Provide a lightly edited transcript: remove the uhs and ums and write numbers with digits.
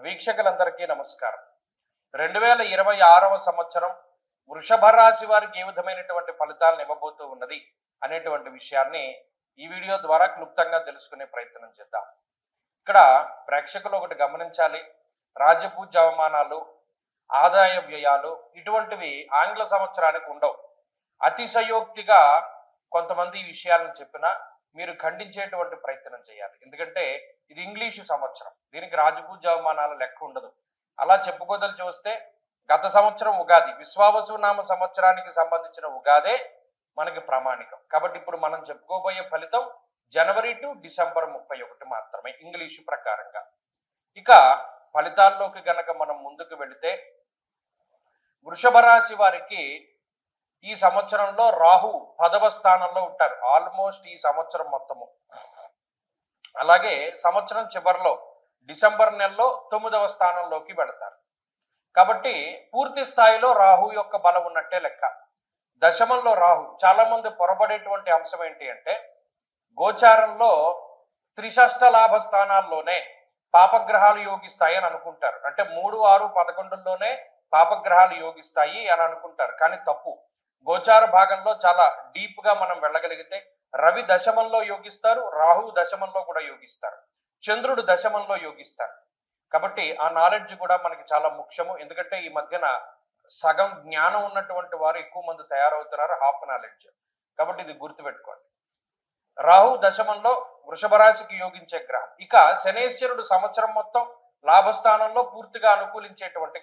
వీక్షకులందరికీ నమస్కారం. 2026వ సంవత్సరం వృషభ రాశి వారికి ఏ విధమైనటువంటి ఫలితాలను ఇవ్వబోతూ ఉన్నది అనేటువంటి విషయాన్ని ఈ వీడియో ద్వారా క్లుప్తంగా తెలుసుకునే ప్రయత్నం చేద్దాం. ఇక్కడ ప్రేక్షకులు ఒకటి గమనించాలి. రాజ్యపూజ్య అవమానాలు, ఆదాయ వ్యయాలు ఇటువంటివి ఆంగ్ల సంవత్సరానికి ఉండవు. అతిశయోక్తిగా కొంతమంది ఈ విషయాలను చెప్పినా మీరు ఖండించేటువంటి ప్రయత్నం చేయాలి. ఎందుకంటే ఇది ఇంగ్లీషు సంవత్సరం, దీనికి రాజపూజ్య అవమానాల లెక్క ఉండదు. అలా చెప్పుకోదలు చూస్తే గత సంవత్సరం ఉగాది, విశ్వావసునామ సంవత్సరానికి సంబంధించిన ఉగాదే మనకి ప్రామాణికం. కాబట్టి ఇప్పుడు మనం చెప్పుకోబోయే ఫలితం జనవరి టు డిసెంబర్ 31 మాత్రమే ఇంగ్లీషు ప్రకారంగా. ఇక ఫలితాల్లోకి గనక మనం ముందుకు వెళితే వృషభ రాశి వారికి ఈ సంవత్సరంలో రాహు 10వ స్థానంలో ఉంటారు ఆల్మోస్ట్ ఈ సంవత్సరం మొత్తము. అలాగే సంవత్సరం చివరిలో డిసెంబర్ నెలలో 9వ స్థానంలోకి వెళతారు. కాబట్టి పూర్తి స్థాయిలో రాహు యొక్క బలం ఉన్నట్టే లెక్క. దశమంలో రాహు, చాలా మంది పొరబడేటువంటి అంశం ఏంటి అంటే గోచారంలో త్రిషష్ట లాభ స్థానాల్లోనే పాపగ్రహాలు యోగిస్తాయి అని అనుకుంటారు. అంటే 3, 6, 11లోనే పాపగ్రహాలు యోగిస్తాయి అని అనుకుంటారు. కానీ తప్పు. గోచార భాగంలో చాలా డీప్ గా మనం వెళ్ళగలిగితే రవి దశమంలో యోగిస్తారు, రాహు దశమంలో కూడా యోగిస్తారు, చంద్రుడు దశమంలో యోగిస్తారు. కాబట్టి ఆ నాలెడ్జ్ కూడా మనకి చాలా ముఖ్యము. ఎందుకంటే ఈ మధ్యన సగం జ్ఞానం ఉన్నటువంటి వారు ఎక్కువ మంది తయారవుతున్నారు, హాఫ్ నాలెడ్జ్. కాబట్టి ఇది గుర్తుపెట్టుకోండి. రాహు దశమంలో వృషభ రాశికి యోగించే గ్రహం. ఇక శనేశ్వరుడు సంవత్సరం మొత్తం లాభస్థానంలో పూర్తిగా అనుకూలించేటువంటి